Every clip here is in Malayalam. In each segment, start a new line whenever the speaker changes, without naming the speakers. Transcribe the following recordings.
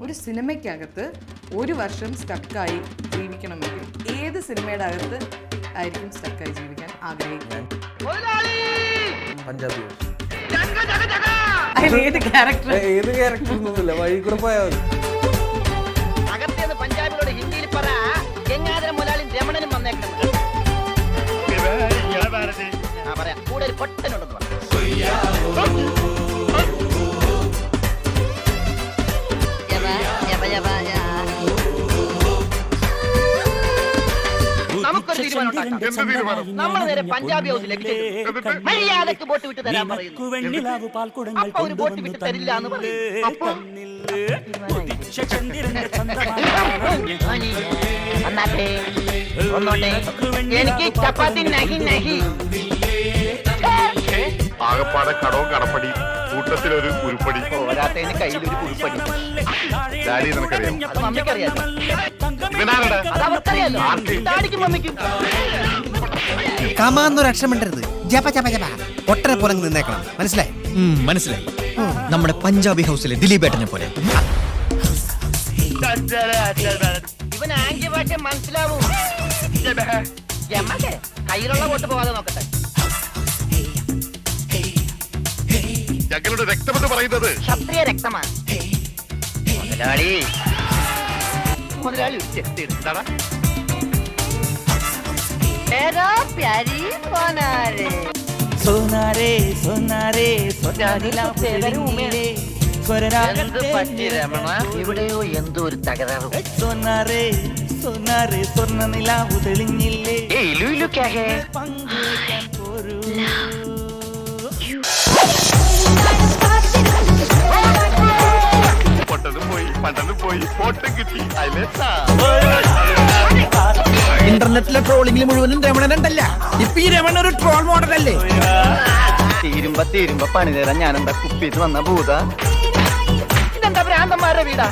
ഒരു സിനിമയ്ക്കകത്ത് ഒരു വർഷം സ്റ്റക്കായി ജീവിക്കണമെങ്കിൽ ഏത് സിനിമയുടെ അകത്ത് ആയിരിക്കും സ്റ്റക്കായി ജീവിക്കാൻ ആഗ്രഹിക്കുന്നത്?
പഞ്ചാബി
അതിൽ ഏത് ക്യാരക്ടർ?
ഏത് ക്യാരക്ടർ ഒന്നുമില്ല, വഴി കൂടെ പോയാൽ
അകത്തേന്ന് പഞ്ചാബിനോട് ഹിന്ദിയിൽ പറ ഗംഗാധര മുതലാളി രമണനും വന്നേക്കണം. പറയാം കൂടെ ഒരു പൊട്ടനുണ്ടെന്ന് പറഞ്ഞു. നമുക്കൊരു തീരുമാനം ഉണ്ടാക്കാം. നമ്മൾ നേരെ പഞ്ചാബി ഹൗസിലേക്ക് ചെല്ലും. മര്യാദക്ക് ബോട്ട് വിട്ട് തരാൻ പറയുന്നു. അപ്പൊ ഒരു ബോട്ട് വിട്ട് തരില്ല എന്ന് പറയും. അപ്പൊ വന്നാട്ടെ, വന്നോട്ടെ. എനിക്ക് ചപ്പാത്തി നഹി നഹി.
ആകപ്പാടെ കടവും കടപ്പടി കൂട്ടത്തിലൊരു ഉരുപ്പടി.
പോരാത്തതിന് കയ്യിലൊരു കുറിപ്പടി.
ഡാഡി നിനക്കറിയാം.
അത് മമ്മിക്കറിയാലോ.
ഇവനാരടാ?
അത് അവർക്കറിയാലോ. ഡാഡിക്കും മമ്മിക്കും.
കമാന്നൊരു അക്ഷരം മിണ്ടരുത്. ജപ ജപ ജപ ഒട്ടനെ പോലെ നിന്നേക്കണം. മനസ്സിലായി? മനസ്സിലായി. നമ്മുടെ പഞ്ചാബി ഹൗസിലെ ദിലീപേട്ടനെ പോലെ.
ഇവൻ ആംഗ്യ ഭാഷ മനസ്സിലാവും. കയ്യിലുള്ള വോട്ട് പോകാതെ നോക്കട്ടെ.
ഞങ്ങളുടെ രക്തമെന്ന് പറയുന്നത്
ക്ഷത്രിയ രക്തമാണ്. മുതലാളി മുതലാളി ചെത്തിടാ.
സോനാരേ സോനാരേ
എവിടെയോ എന്തോ ഒരു തകരാറ്.
സോനാരേ സോനാരേ സ്വർണ്ണ നിലാവു തെളിഞ്ഞില്ലേ പങ്കുവയ്ക്കാൻ പോരൂ.
പൊട്ടതും പോയി പണ്ടതും പോയി ഫോട്ടോ കിട്ടി.
ഇന്റർനെറ്റിലെ ട്രോളിംഗിൽ മുഴുവനും രമണനുണ്ടല്ല. ഇപ്പൊ ഈ രമണ ഒരു ട്രോൾ മോഡൽ അല്ലേ?
തീരുമ്പോ പണി തരാൻ ഞാനെന്താ കുപ്പിട്ട് വന്ന ഭൂത? ഇതെന്താ ഭ്രാന്തന്മാരുടെ വീടാ?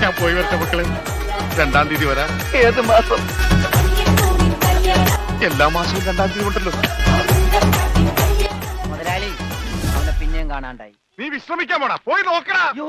ഞാൻ പോയി വരട്ടെ മക്കളെ. 2-ാം തീയതി വരാം.
ഏത് മാസം?
എല്ലാ മാസവും 2-ാം തീയതി ഉണ്ടല്ലോ.
മുതലാളി അവനെ പിന്നെയും കാണാണ്ടായി.
നീ വിശ്രമിക്കാൻ പോടാ, പോയി നോക്കടാ.
അയ്യോ